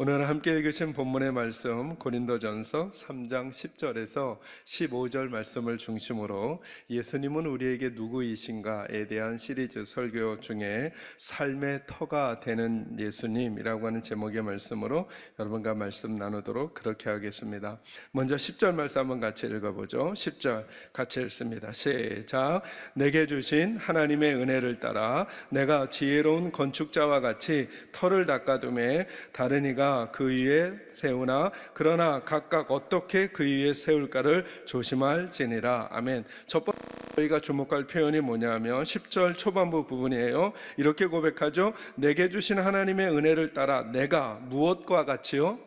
오늘 함께 읽으신 본문의 말씀 고린도전서 3장 10절에서 15절 말씀을 중심으로 예수님은 우리에게 누구이신가에 대한 시리즈 설교 중에 삶의 터가 되는 예수님이라고 하는 제목의 말씀으로 여러분과 말씀 나누도록 그렇게 하겠습니다. 먼저 10절 말씀 한번 같이 읽어보죠. 10절 같이 읽습니다. 시작. 내게 주신 하나님의 은혜를 따라 내가 지혜로운 건축자와 같이 터를 닦아두매 다른 이가 그 위에 세우나 그러나 각각 어떻게 그 위에 세울까를 조심할지니라. 아멘. 첫 번째 저희가 주목할 표현이 뭐냐면 10절 초반부 부분이에요. 이렇게 고백하죠. 내게 주신 하나님의 은혜를 따라 내가 무엇과 같이요?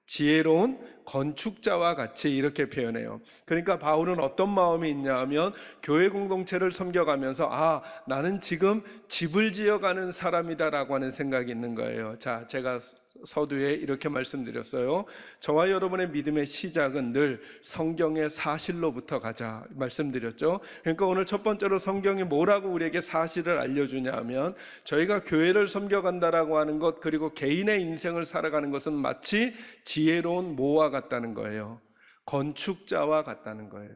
지혜로운 건축자와 같이, 이렇게 표현해요. 그러니까 바울은 어떤 마음이 있냐 하면 교회 공동체를 섬겨가면서 나는 지금 집을 지어가는 사람이다라고 하는 생각이 있는 거예요. 자, 제가 서두에 이렇게 말씀드렸어요. 저와 여러분의 믿음의 시작은 늘 성경의 사실로부터 가자 말씀드렸죠. 그러니까 오늘 첫 번째로 성경이 뭐라고 우리에게 사실을 알려주냐 하면 저희가 교회를 섬겨간다라고 하는 것, 그리고 개인의 인생을 살아가는 것은 마치 지혜로운 뭐와 같다는 거예요. 건축자와 같다는 거예요.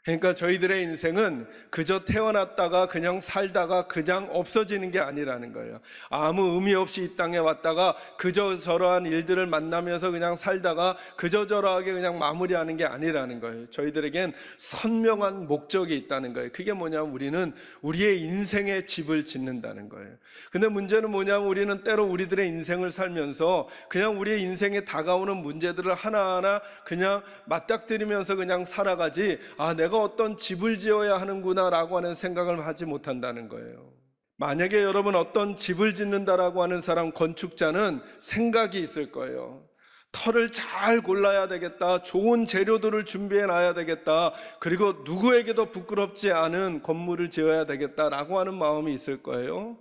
그러니까 저희들의 인생은 그저 태어났다가 그냥 살다가 그냥 없어지는 게 아니라는 거예요. 아무 의미 없이 이 땅에 왔다가 그저 저러한 일들을 만나면서 그냥 살다가 그저 저러하게 그냥 마무리하는 게 아니라는 거예요. 저희들에겐 선명한 목적이 있다는 거예요. 그게 뭐냐면 우리는 우리의 인생의 집을 짓는다는 거예요. 근데 문제는 뭐냐면 우리는 때로 우리들의 인생을 살면서 그냥 우리의 인생에 다가오는 문제들을 하나하나 그냥 맞닥뜨리면서 그냥 살아가지, 내가 어떤 집을 지어야 하는구나 라고 하는 생각을 하지 못한다는 거예요. 만약에 여러분 어떤 집을 짓는다라고 하는 사람, 건축자는 생각이 있을 거예요. 터를 잘 골라야 되겠다, 좋은 재료들을 준비해 놔야 되겠다, 그리고 누구에게도 부끄럽지 않은 건물을 지어야 되겠다라고 하는 마음이 있을 거예요.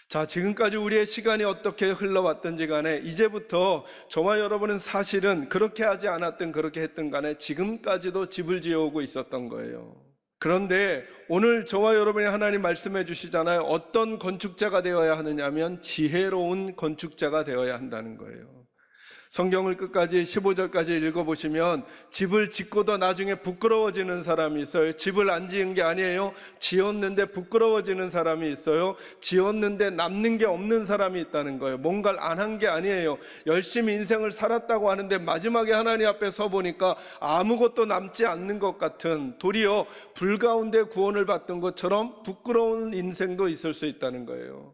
자, 지금까지 우리의 시간이 어떻게 흘러왔든지 간에 이제부터 저와 여러분은 사실은 그렇게 하지 않았든 그렇게 했든 간에 지금까지도 집을 지어오고 있었던 거예요. 그런데 오늘 저와 여러분이 하나님 말씀해 주시잖아요. 어떤 건축자가 되어야 하느냐 하면 지혜로운 건축자가 되어야 한다는 거예요. 성경을 끝까지 15절까지 읽어보시면 집을 짓고도 나중에 부끄러워지는 사람이 있어요. 집을 안 지은 게 아니에요. 지었는데 부끄러워지는 사람이 있어요. 지었는데 남는 게 없는 사람이 있다는 거예요. 뭔가를 안 한 게 아니에요. 열심히 인생을 살았다고 하는데 마지막에 하나님 앞에 서보니까 아무것도 남지 않는 것 같은, 도리어 불 가운데 구원을 받던 것처럼 부끄러운 인생도 있을 수 있다는 거예요.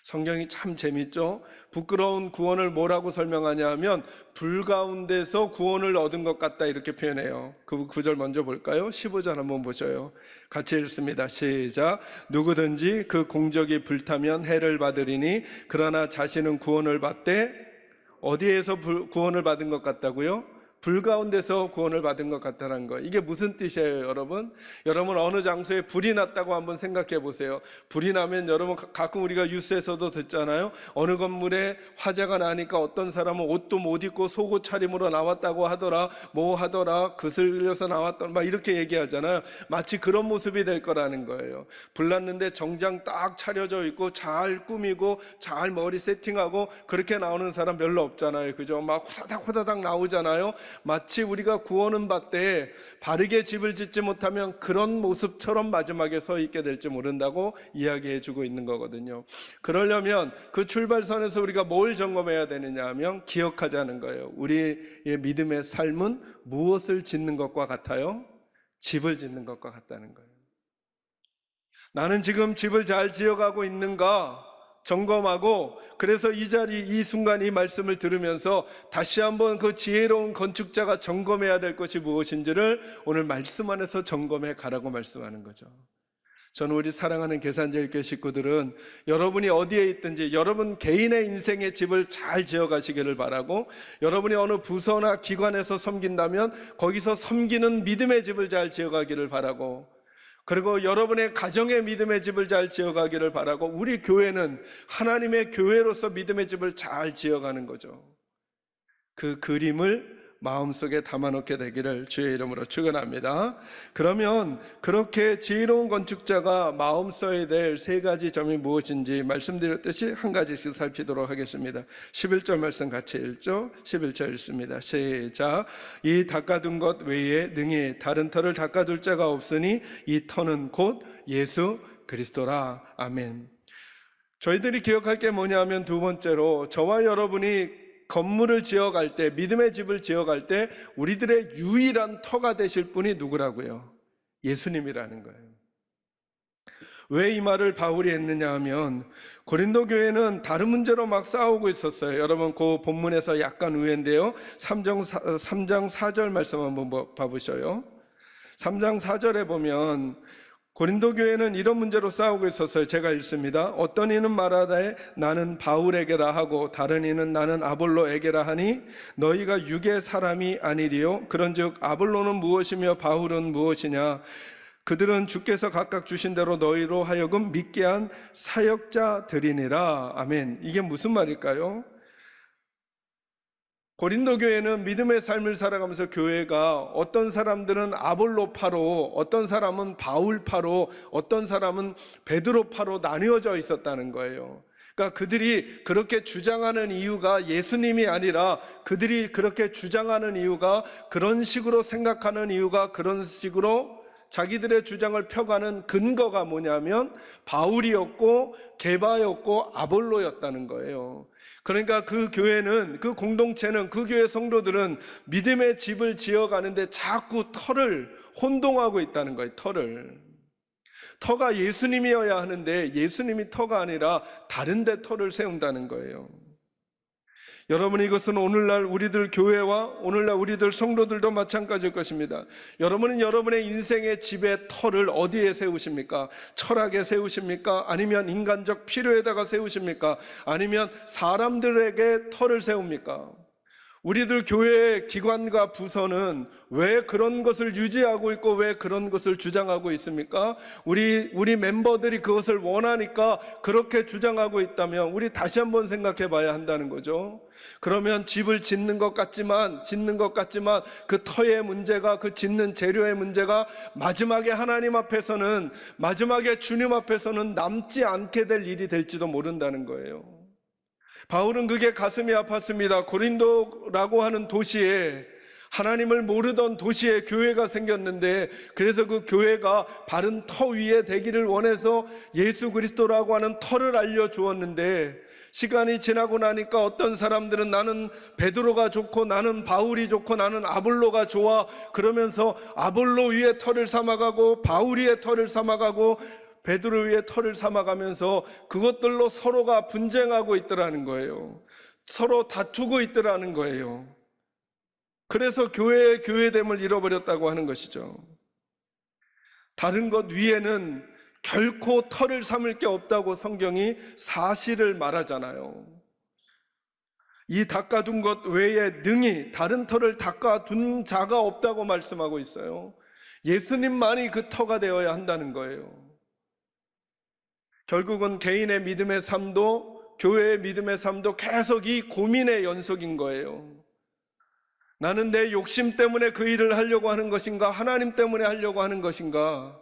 성경이 참 재밌죠? 부끄러운 구원을 뭐라고 설명하냐 하면 불 가운데서 구원을 얻은 것 같다, 이렇게 표현해요. 그 구절 먼저 볼까요? 15절 한번 보셔요. 같이 읽습니다. 시작. 누구든지 그 공적이 불타면 해를 받으리니 그러나 자신은 구원을 받되, 어디에서 구원을 받은 것 같다고요? 불 가운데서 구원을 받은 것 같다는 거. 이게 무슨 뜻이에요, 여러분? 여러분 어느 장소에 불이 났다고 한번 생각해 보세요. 불이 나면 여러분 가끔 우리가 뉴스에서도 듣잖아요. 어느 건물에 화재가 나니까 어떤 사람은 옷도 못 입고 속옷 차림으로 나왔다고 하더라, 뭐 하더라, 그슬려서 나왔더라, 막 이렇게 얘기하잖아요. 마치 그런 모습이 될 거라는 거예요. 불 났는데 정장 딱 차려져 있고 잘 꾸미고 잘 머리 세팅하고 그렇게 나오는 사람 별로 없잖아요. 그죠? 막 후다닥 후다닥 나오잖아요. 마치 우리가 구원은 받되 바르게 집을 짓지 못하면 그런 모습처럼 마지막에 서 있게 될지 모른다고 이야기해 주고 있는 거거든요. 그러려면 그 출발선에서 우리가 뭘 점검해야 되느냐 하면 기억하자는 거예요. 우리의 믿음의 삶은 무엇을 짓는 것과 같아요? 집을 짓는 것과 같다는 거예요. 나는 지금 집을 잘 지어가고 있는가 점검하고, 그래서 이 자리, 이 순간 이 말씀을 들으면서 다시 한번 그 지혜로운 건축자가 점검해야 될 것이 무엇인지를 오늘 말씀 안에서 점검해 가라고 말씀하는 거죠. 저는 우리 사랑하는 계산제일교회 식구들은 여러분이 어디에 있든지 여러분 개인의 인생의 집을 잘 지어가시기를 바라고, 여러분이 어느 부서나 기관에서 섬긴다면 거기서 섬기는 믿음의 집을 잘 지어가기를 바라고, 그리고 여러분의 가정의 믿음의 집을 잘 지어가기를 바라고, 우리 교회는 하나님의 교회로서 믿음의 집을 잘 지어가는 거죠. 그 그림을 마음속에 담아놓게 되기를 주의 이름으로 축원합니다. 그러면 그렇게 지혜로운 건축자가 마음 써야 될 세 가지 점이 무엇인지 말씀드렸듯이 한 가지씩 살피도록 하겠습니다. 11절 말씀 같이 읽죠. 11절 읽습니다. 시작. 이 닦아둔 것 외에 능히 다른 터를 닦아둘 자가 없으니 이 터는 곧 예수 그리스도라. 아멘. 저희들이 기억할 게 뭐냐면 두 번째로 저와 여러분이 건물을 지어갈 때, 믿음의 집을 지어갈 때 우리들의 유일한 터가 되실 분이 누구라고요? 예수님이라는 거예요. 왜 이 말을 바울이 했느냐 하면 고린도 교회는 다른 문제로 막 싸우고 있었어요. 여러분 그 본문에서 약간 의외인데요, 3장 4절 말씀 한번 봐보셔요. 3장 4절에 보면 고린도 교회는 이런 문제로 싸우고 있었어요. 제가 읽습니다. 어떤 이는 말하되 나는 바울에게라 하고 다른 이는 나는 아볼로에게라 하니 너희가 육의 사람이 아니리요 그런즉 아볼로는 무엇이며 바울은 무엇이냐? 그들은 주께서 각각 주신 대로 너희로 하여금 믿게 한 사역자들이니라. 아멘. 이게 무슨 말일까요? 고린도 교회는 믿음의 삶을 살아가면서 교회가 어떤 사람들은 아볼로파로, 어떤 사람은 바울파로, 어떤 사람은 베드로파로 나뉘어져 있었다는 거예요. 그러니까 그들이 그렇게 주장하는 이유가 예수님이 아니라 그들이 그렇게 주장하는 이유가, 그런 식으로 생각하는 이유가, 그런 식으로 자기들의 주장을 펴가는 근거가 뭐냐면 바울이었고 게바였고 아볼로였다는 거예요. 그러니까 그 교회는, 그 공동체는, 그 교회 성도들은 믿음의 집을 지어가는데 자꾸 터를 혼동하고 있다는 거예요. 터가 예수님이어야 하는데 예수님이 터가 아니라 다른 데 터를 세운다는 거예요. 여러분, 이것은 오늘날 우리들 교회와 오늘날 우리들 성도들도 마찬가지일 것입니다. 여러분은 여러분의 인생의 집의 터를 어디에 세우십니까? 철학에 세우십니까? 아니면 인간적 필요에다가 세우십니까? 아니면 사람들에게 터를 세웁니까? 우리들 교회의 기관과 부서는 왜 그런 것을 유지하고 있고 왜 그런 것을 주장하고 있습니까? 우리 멤버들이 그것을 원하니까 그렇게 주장하고 있다면 우리 다시 한번 생각해 봐야 한다는 거죠. 그러면 집을 짓는 것 같지만 그 터의 문제가, 그 짓는 재료의 문제가 마지막에 하나님 앞에서는, 마지막에 주님 앞에서는 남지 않게 될 일이 될지도 모른다는 거예요. 바울은 그게 가슴이 아팠습니다. 고린도라고 하는 도시에, 하나님을 모르던 도시에 교회가 생겼는데, 그래서 그 교회가 바른 터 위에 되기를 원해서 예수 그리스도라고 하는 터를 알려주었는데, 시간이 지나고 나니까 어떤 사람들은 나는 베드로가 좋고 나는 바울이 좋고 나는 아볼로가 좋아 그러면서 아볼로 위에 터를 삼아가고 바울 위에 터를 삼아가고 베드로 위에 터를 삼아가면서 그것들로 서로가 분쟁하고 있더라는 거예요. 서로 다투고 있더라는 거예요. 그래서 교회의 교회됨을 잃어버렸다고 하는 것이죠. 다른 것 위에는 결코 터를 삼을 게 없다고 성경이 사실을 말하잖아요. 이 닦아둔 것 외에 능히 다른 터를 닦아둔 자가 없다고 말씀하고 있어요. 예수님만이 그 터가 되어야 한다는 거예요. 결국은 개인의 믿음의 삶도 교회의 믿음의 삶도 계속 이 고민의 연속인 거예요. 나는 내 욕심 때문에 그 일을 하려고 하는 것인가, 하나님 때문에 하려고 하는 것인가?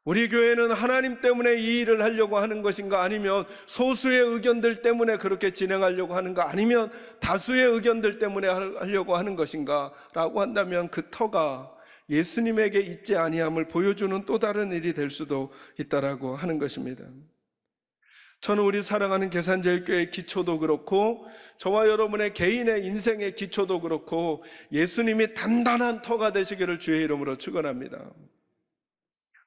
우리 교회는 하나님 때문에 이 일을 하려고 하는 것인가, 아니면 소수의 의견들 때문에 그렇게 진행하려고 하는가, 아니면 다수의 의견들 때문에 하려고 하는 것인가 라고 한다면 그 터가 예수님에게 있지 아니함을 보여주는 또 다른 일이 될 수도 있다라고 하는 것입니다. 저는 우리 사랑하는 계산제일교회의 기초도 그렇고 저와 여러분의 개인의 인생의 기초도 그렇고 예수님이 단단한 터가 되시기를 주의 이름으로 축원합니다.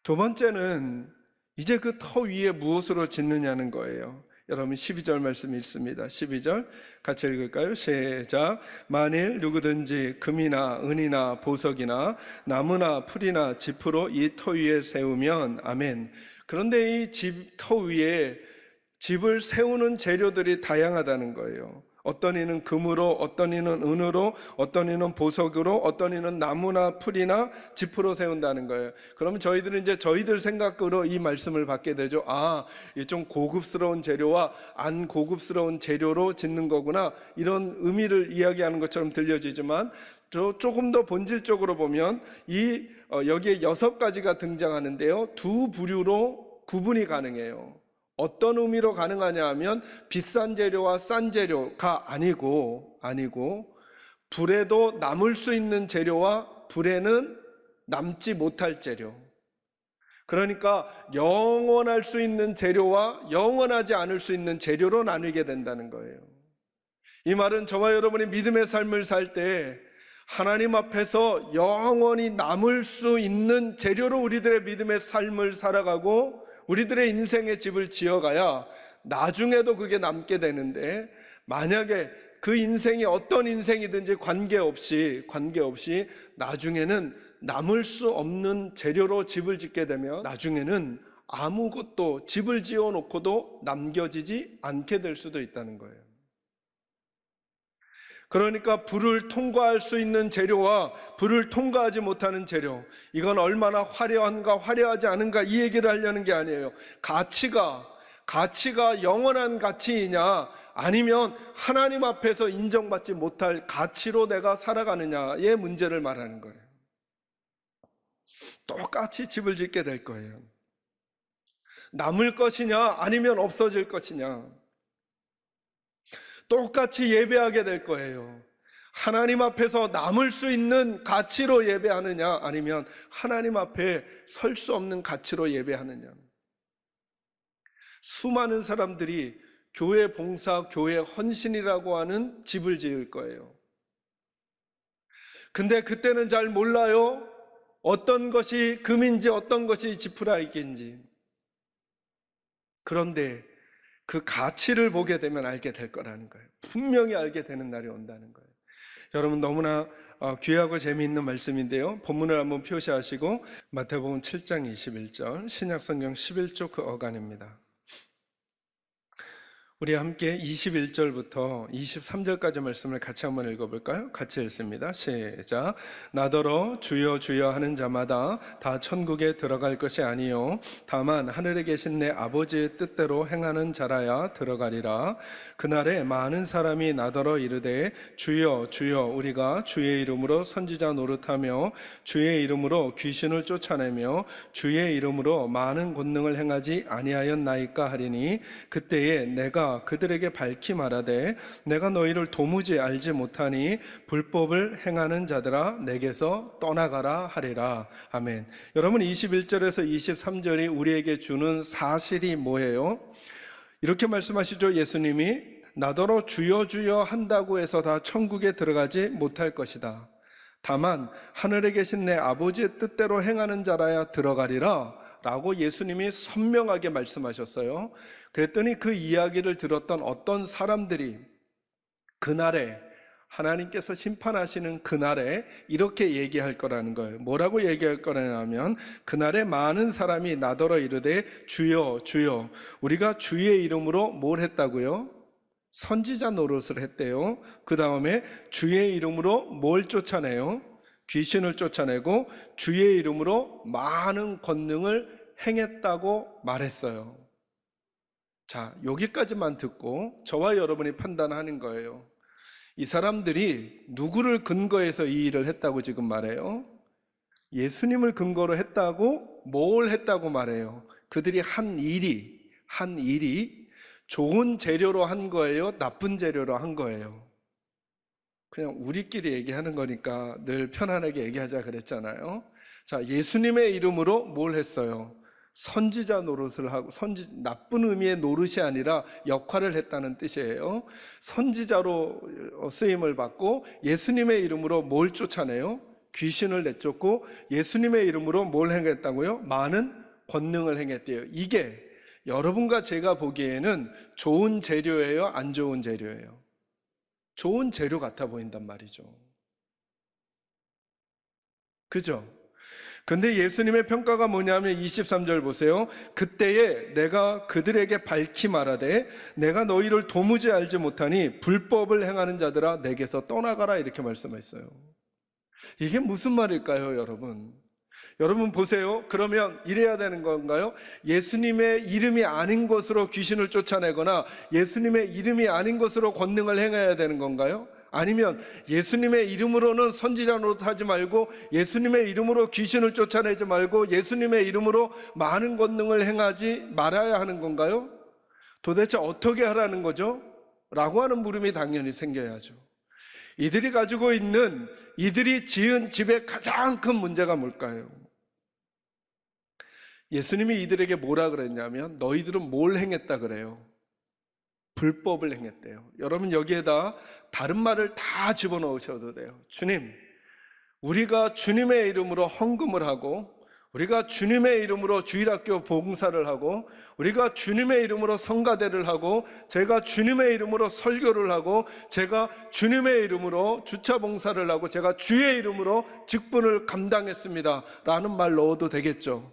두 번째는 이제 그 터 위에 무엇으로 짓느냐는 거예요. 여러분 12절 말씀 읽습니다. 12절 같이 읽을까요? 시작. 만일 누구든지 금이나 은이나 보석이나 나무나 풀이나 짚으로 이 터 위에 세우면 아멘. 그런데 이 터 위에 집을 세우는 재료들이 다양하다는 거예요. 어떤 이는 금으로, 어떤 이는 은으로, 어떤 이는 보석으로, 어떤 이는 나무나 풀이나 짚으로 세운다는 거예요. 그러면 저희들은 이제 저희들 생각으로 이 말씀을 받게 되죠. 아, 이 좀 고급스러운 재료와 안 고급스러운 재료로 짓는 거구나, 이런 의미를 이야기하는 것처럼 들려지지만, 조금 더 본질적으로 보면 여기에 6가지가 등장하는데요, 두 부류로 구분이 가능해요. 어떤 의미로 가능하냐 하면 비싼 재료와 싼 재료가 아니고 불에도 남을 수 있는 재료와 불에는 남지 못할 재료. 그러니까 영원할 수 있는 재료와 영원하지 않을 수 있는 재료로 나뉘게 된다는 거예요. 이 말은 저와 여러분이 믿음의 삶을 살 때 하나님 앞에서 영원히 남을 수 있는 재료로 우리들의 믿음의 삶을 살아가고 우리들의 인생의 집을 지어가야 나중에도 그게 남게 되는데, 만약에 그 인생이 어떤 인생이든지 관계없이 나중에는 남을 수 없는 재료로 집을 짓게 되면 나중에는 아무것도 집을 지어 놓고도 남겨지지 않게 될 수도 있다는 거예요. 그러니까 불을 통과할 수 있는 재료와 불을 통과하지 못하는 재료, 이건 얼마나 화려한가 화려하지 않은가 이 얘기를 하려는 게 아니에요. 가치가 영원한 가치이냐, 아니면 하나님 앞에서 인정받지 못할 가치로 내가 살아가느냐의 문제를 말하는 거예요. 똑같이 집을 짓게 될 거예요. 남을 것이냐 아니면 없어질 것이냐, 똑같이 예배하게 될 거예요. 하나님 앞에서 남을 수 있는 가치로 예배하느냐, 아니면 하나님 앞에 설 수 없는 가치로 예배하느냐. 수많은 사람들이 교회 봉사, 교회 헌신이라고 하는 집을 지을 거예요. 근데 그때는 잘 몰라요. 어떤 것이 금인지 어떤 것이 지푸라기인지. 그런데 그 가치를 보게 되면 알게 될 거라는 거예요. 분명히 알게 되는 날이 온다는 거예요. 여러분, 너무나 귀하고 재미있는 말씀인데요, 본문을 한번 표시하시고 마태복음 7장 21절, 신약성경 11조 그 어간입니다. 우리 함께 21절부터 23절까지 말씀을 같이 한번 읽어볼까요? 같이 읽습니다. 시작. 나더러 주여 주여 하는 자마다 다 천국에 들어갈 것이 아니요 다만 하늘에 계신 내 아버지의 뜻대로 행하는 자라야 들어가리라. 그날에 많은 사람이 나더러 이르되 주여 주여 우리가 주의 이름으로 선지자 노릇하며 주의 이름으로 귀신을 쫓아내며 주의 이름으로 많은 권능을 행하지 아니하였나이까 하리니, 그때에 내가 그들에게 밝히 말하되 내가 너희를 도무지 알지 못하니 불법을 행하는 자들아 내게서 떠나가라 하리라. 아멘. 여러분, 21절에서 23절이 우리에게 주는 사실이 뭐예요? 이렇게 말씀하시죠. 예수님이 나더러 주여 주여 한다고 해서 다 천국에 들어가지 못할 것이다. 다만 하늘에 계신 내 아버지의 뜻대로 행하는 자라야 들어가리라 라고 예수님이 선명하게 말씀하셨어요. 그랬더니 그 이야기를 들었던 어떤 사람들이 그날에, 하나님께서 심판하시는 그날에 이렇게 얘기할 거라는 거예요. 뭐라고 얘기할 거냐면, 그날에 많은 사람이 나더러 이르되 주여 주여 우리가 주의 이름으로 뭘 했다고요? 선지자 노릇을 했대요. 그 다음에 주의 이름으로 뭘 쫓아내요? 귀신을 쫓아내고 주의 이름으로 많은 권능을 행했다고 말했어요. 자, 여기까지만 듣고 저와 여러분이 판단하는 거예요. 이 사람들이 누구를 근거해서 이 일을 했다고 지금 말해요? 예수님을 근거로 했다고, 뭘 했다고 말해요? 그들이 한 일이 좋은 재료로 한 거예요? 나쁜 재료로 한 거예요? 그냥 우리끼리 얘기하는 거니까 늘 편안하게 얘기하자 그랬잖아요. 자, 예수님의 이름으로 뭘 했어요? 선지자 노릇을 하고, 나쁜 의미의 노릇이 아니라 역할을 했다는 뜻이에요. 선지자로 쓰임을 받고 예수님의 이름으로 뭘 쫓아내요? 귀신을 내쫓고 예수님의 이름으로 뭘 행했다고요? 많은 권능을 행했대요. 이게 여러분과 제가 보기에는 좋은 재료예요? 안 좋은 재료예요? 좋은 재료 같아 보인단 말이죠. 그죠? 근데 예수님의 평가가 뭐냐면 23절 보세요. 그때에 내가 그들에게 밝히 말하되 내가 너희를 도무지 알지 못하니 불법을 행하는 자들아 내게서 떠나가라, 이렇게 말씀했어요. 이게 무슨 말일까요, 여러분? 여러분 보세요. 그러면 이래야 되는 건가요? 예수님의 이름이 아닌 것으로 귀신을 쫓아내거나 예수님의 이름이 아닌 것으로 권능을 행해야 되는 건가요? 아니면 예수님의 이름으로는 선지자 노릇하지 말고 예수님의 이름으로 귀신을 쫓아내지 말고 예수님의 이름으로 많은 권능을 행하지 말아야 하는 건가요? 도대체 어떻게 하라는 거죠? 라고 하는 물음이 당연히 생겨야죠. 이들이 지은 집의 가장 큰 문제가 뭘까요? 예수님이 이들에게 뭐라 그랬냐면 너희들은 뭘 행했다 그래요? 불법을 행했대요. 여러분 여기에다 다른 말을 다 집어넣으셔도 돼요. 주님, 우리가 주님의 이름으로 헌금을 하고 우리가 주님의 이름으로 주일학교 봉사를 하고 우리가 주님의 이름으로 성가대를 하고 제가 주님의 이름으로 설교를 하고 제가 주님의 이름으로 주차 봉사를 하고 제가 주의 이름으로 직분을 감당했습니다 라는 말 넣어도 되겠죠?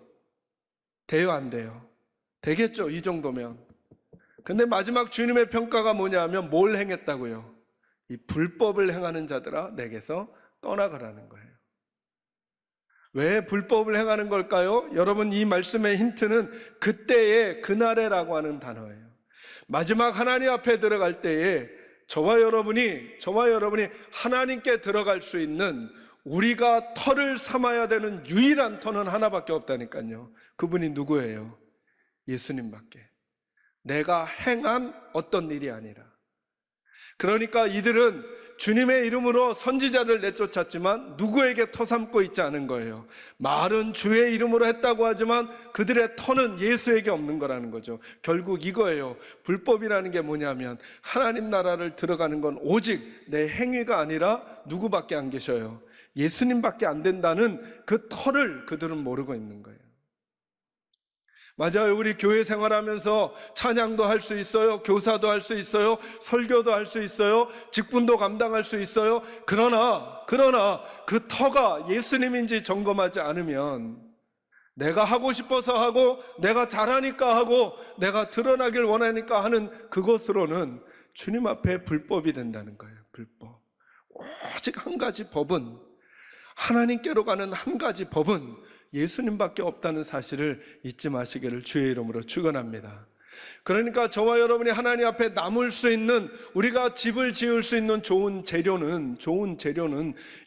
돼요, 안 돼요? 되겠죠, 이 정도면. 근데 마지막 주님의 평가가 뭐냐 하면 뭘 행했다고요? 이 불법을 행하는 자들아 내게서 떠나가라는 거예요. 왜 불법을 행하는 걸까요? 여러분 이 말씀의 힌트는 그때의 그날에라고 하는 단어예요. 마지막 하나님 앞에 들어갈 때에 저와 여러분이 하나님께 들어갈 수 있는 우리가 터를 삼아야 되는 유일한 터는 하나밖에 없다니까요. 그분이 누구예요? 예수님밖에. 내가 행한 어떤 일이 아니라. 그러니까 이들은 주님의 이름으로 선지자를 내쫓았지만 누구에게 터 삼고 있지 않은 거예요. 말은 주의 이름으로 했다고 하지만 그들의 터는 예수에게 없는 거라는 거죠. 결국 이거예요. 불법이라는 게 뭐냐면 하나님 나라를 들어가는 건 오직 내 행위가 아니라 누구밖에 안 계셔요? 예수님밖에 안 된다는 그 터를 그들은 모르고 있는 거예요. 맞아요. 우리 교회 생활하면서 찬양도 할 수 있어요. 교사도 할 수 있어요. 설교도 할 수 있어요. 직분도 감당할 수 있어요. 그러나 그 터가 예수님인지 점검하지 않으면 내가 하고 싶어서 하고 내가 잘하니까 하고 내가 드러나길 원하니까 하는 그것으로는 주님 앞에 불법이 된다는 거예요. 불법. 오직 한 가지 법은, 하나님께로 가는 한 가지 법은 예수님밖에 없다는 사실을 잊지 마시기를 주의 이름으로 축원합니다. 그러니까 저와 여러분이 하나님 앞에 남을 수 있는, 우리가 집을 지을 수 있는 좋은 재료는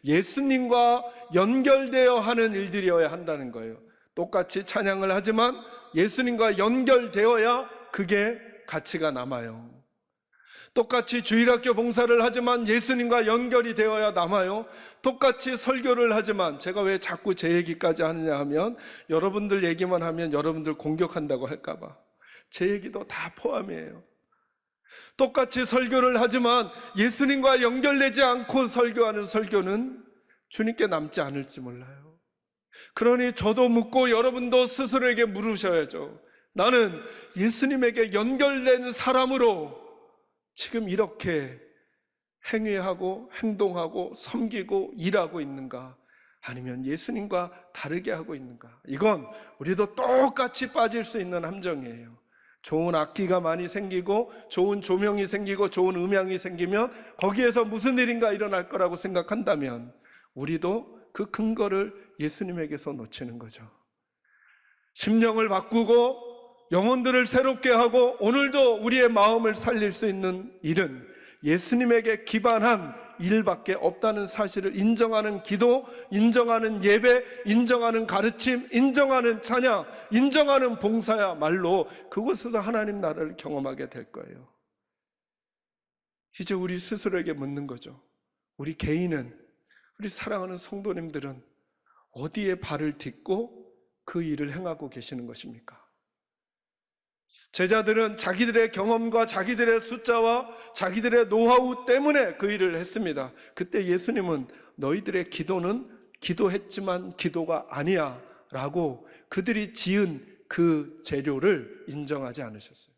예수님과 연결되어 하는 일들이어야 한다는 거예요. 똑같이 찬양을 하지만 예수님과 연결되어야 그게 가치가 남아요. 똑같이 주일학교 봉사를 하지만 예수님과 연결이 되어야 남아요. 똑같이 설교를 하지만, 제가 왜 자꾸 제 얘기까지 하느냐 하면 여러분들 얘기만 하면 여러분들 공격한다고 할까봐 제 얘기도 다 포함이에요. 똑같이 설교를 하지만 예수님과 연결되지 않고 설교하는 설교는 주님께 남지 않을지 몰라요. 그러니 저도 묻고 여러분도 스스로에게 물으셔야죠. 나는 예수님에게 연결된 사람으로 지금 이렇게 행위하고 행동하고 섬기고 일하고 있는가? 아니면 예수님과 다르게 하고 있는가? 이건 우리도 똑같이 빠질 수 있는 함정이에요. 좋은 악기가 많이 생기고 좋은 조명이 생기고 좋은 음향이 생기면 거기에서 무슨 일인가 일어날 거라고 생각한다면 우리도 그 근거를 예수님에게서 놓치는 거죠. 심령을 바꾸고 영혼들을 새롭게 하고 오늘도 우리의 마음을 살릴 수 있는 일은 예수님에게 기반한 일밖에 없다는 사실을 인정하는 기도, 인정하는 예배, 인정하는 가르침, 인정하는 찬양, 인정하는 봉사야말로 그곳에서 하나님 나라를 경험하게 될 거예요. 이제 우리 스스로에게 묻는 거죠. 우리 개인은, 우리 사랑하는 성도님들은 어디에 발을 딛고 그 일을 행하고 계시는 것입니까? 제자들은 자기들의 경험과 자기들의 숫자와 자기들의 노하우 때문에 그 일을 했습니다. 그때 예수님은 너희들의 기도는 기도했지만 기도가 아니야 라고 그들이 지은 그 재료를 인정하지 않으셨어요.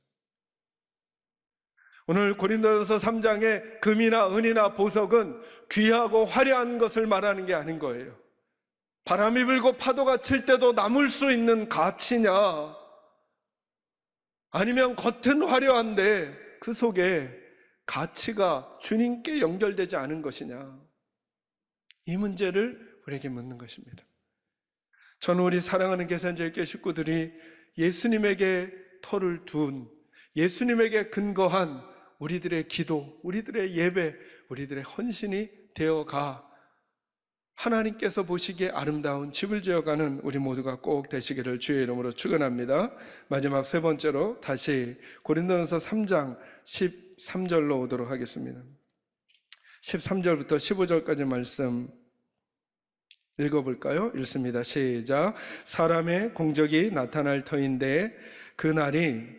오늘 고린도전서 3장의 금이나 은이나 보석은 귀하고 화려한 것을 말하는 게 아닌 거예요. 바람이 불고 파도가 칠 때도 남을 수 있는 가치냐, 아니면 겉은 화려한데 그 속에 가치가 주님께 연결되지 않은 것이냐, 이 문제를 우리에게 묻는 것입니다. 저는 우리 사랑하는 계산제일교회 식구들이 예수님에게 터를 둔, 예수님에게 근거한 우리들의 기도, 우리들의 예배, 우리들의 헌신이 되어가 하나님께서 보시기에 아름다운 집을 지어가는 우리 모두가 꼭 되시기를 주의 이름으로 축원합니다. 마지막 세 번째로 다시 고린도전서 3장 13절로 오도록 하겠습니다. 13절부터 15절까지 말씀 읽어볼까요? 읽습니다. 시작. 사람의 공적이 나타날 터인데 그 날이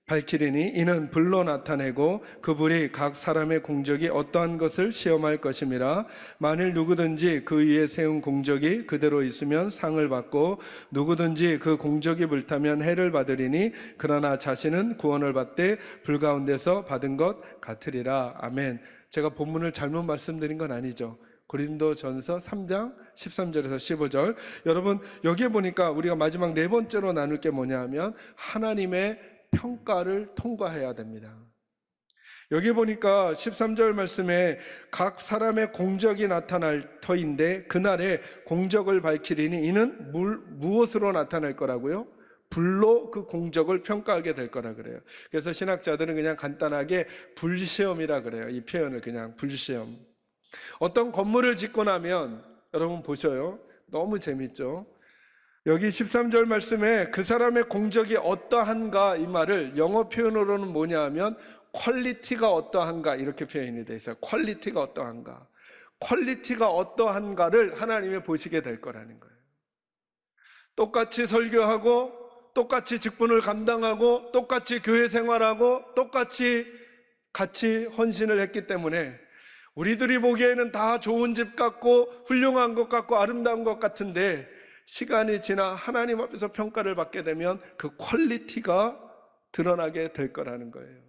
밝히리니 이는 불로 나타내고 그 불이 각 사람의 공적이 어떠한 것을 시험할 것임이라. 만일 누구든지 그 위에 세운 공적이 그대로 있으면 상을 받고 누구든지 그 공적이 불타면 해를 받으리니 그러나 자신은 구원을 받되 불 가운데서 받은 것 같으리라. 아멘. 제가 본문을 잘못 말씀드린 건 아니죠. 고린도전서 3장 13절에서 15절. 여러분, 여기에 보니까 우리가 마지막 네 번째로 나눌 게 뭐냐 하면 하나님의 평가를 통과해야 됩니다. 여기 보니까 13절 말씀에 각 사람의 공적이 나타날 터인데 그날에 공적을 밝히리니 이는 무엇으로 나타날 거라고요? 불로 그 공적을 평가하게 될 거라 그래요. 그래서 신학자들은 그냥 간단하게 불시험이라 그래요. 이 표현을 그냥 불시험. 어떤 건물을 짓고 나면 여러분 보셔요. 너무 재밌죠? 여기 13절 말씀에 그 사람의 공적이 어떠한가, 이 말을 영어 표현으로는 뭐냐 하면 퀄리티가 어떠한가 이렇게 표현이 되어 있어요. 퀄리티가 어떠한가. 퀄리티가 어떠한가를 하나님이 보시게 될 거라는 거예요. 똑같이 설교하고 똑같이 직분을 감당하고 똑같이 교회 생활하고 똑같이 같이 헌신을 했기 때문에 우리들이 보기에는 다 좋은 집 같고 훌륭한 것 같고 아름다운 것 같은데 시간이 지나 하나님 앞에서 평가를 받게 되면 그 퀄리티가 드러나게 될 거라는 거예요.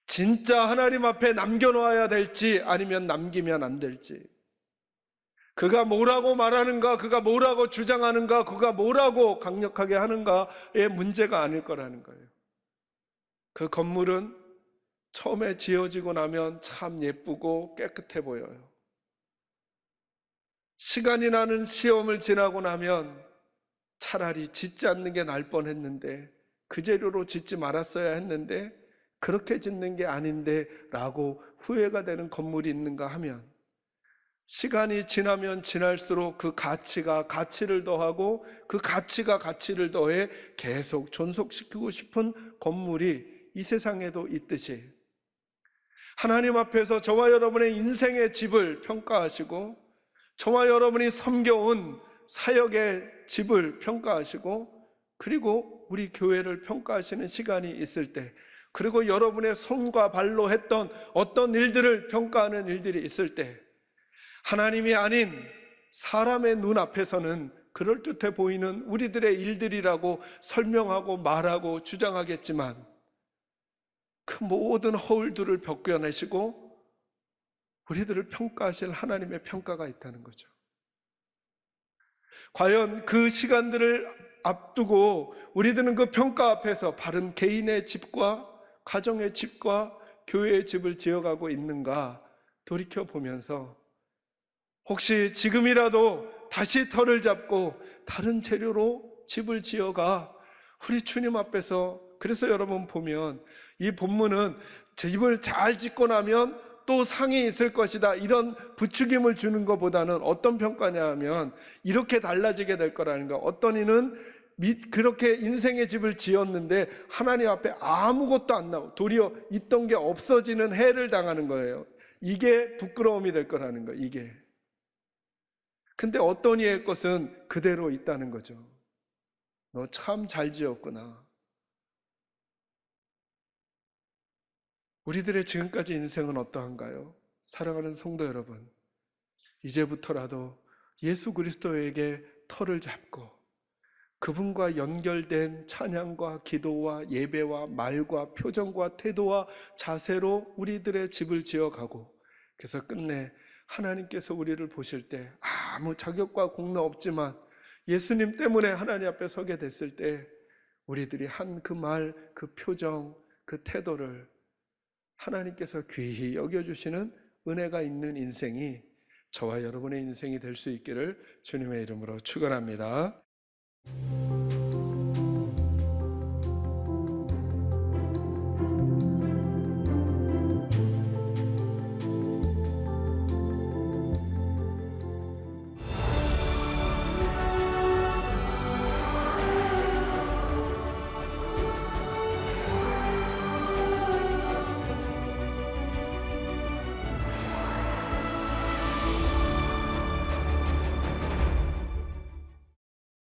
진짜 하나님 앞에 남겨놓아야 될지 아니면 남기면 안 될지, 그가 뭐라고 말하는가, 그가 뭐라고 주장하는가, 그가 뭐라고 강력하게 하는가의 문제가 아닐 거라는 거예요. 그 건물은 처음에 지어지고 나면 참 예쁘고 깨끗해 보여요. 시간이 나는 시험을 지나고 나면 차라리 짓지 않는 게 나을 뻔했는데, 그 재료로 짓지 말았어야 했는데, 그렇게 짓는 게 아닌데 라고 후회가 되는 건물이 있는가 하면, 시간이 지나면 지날수록 그 가치가 가치를 더하고 그 가치가 가치를 더해 계속 존속시키고 싶은 건물이 이 세상에도 있듯이 하나님 앞에서 저와 여러분의 인생의 집을 평가하시고 저와 여러분이 섬겨온 사역의 집을 평가하시고 그리고 우리 교회를 평가하시는 시간이 있을 때, 그리고 여러분의 손과 발로 했던 어떤 일들을 평가하는 일들이 있을 때, 하나님이 아닌 사람의 눈앞에서는 그럴듯해 보이는 우리들의 일들이라고 설명하고 말하고 주장하겠지만 그 모든 허울들을 벗겨내시고 우리들을 평가하실 하나님의 평가가 있다는 거죠. 과연 그 시간들을 앞두고 우리들은 그 평가 앞에서 바른 개인의 집과 가정의 집과 교회의 집을 지어가고 있는가 돌이켜보면서 혹시 지금이라도 다시 터를 잡고 다른 재료로 집을 지어가 우리 주님 앞에서, 그래서 여러분 보면 이 본문은 집을 잘 짓고 나면 또 상이 있을 것이다 이런 부추김을 주는 것보다는 어떤 평가냐 하면 이렇게 달라지게 될 거라는 거. 어떤 이는 그렇게 인생의 집을 지었는데 하나님 앞에 아무것도 안 나오고 도리어 있던 게 없어지는 해를 당하는 거예요. 이게 부끄러움이 될 거라는 거예요. 이게. 근데 어떤 이의 것은 그대로 있다는 거죠. 너 참 잘 지었구나. 우리들의 지금까지 인생은 어떠한가요? 사랑하는 성도 여러분, 이제부터라도 예수 그리스도에게 터를 잡고 그분과 연결된 찬양과 기도와 예배와 말과 표정과 태도와 자세로 우리들의 집을 지어가고, 그래서 끝내 하나님께서 우리를 보실 때 아무 자격과 공로 없지만 예수님 때문에 하나님 앞에 서게 됐을 때 우리들이 한 그 말, 그 표정, 그 태도를 하나님께서 귀히 여겨주시는 은혜가 있는 인생이 저와 여러분의 인생이 될 수 있기를 주님의 이름으로 축원합니다.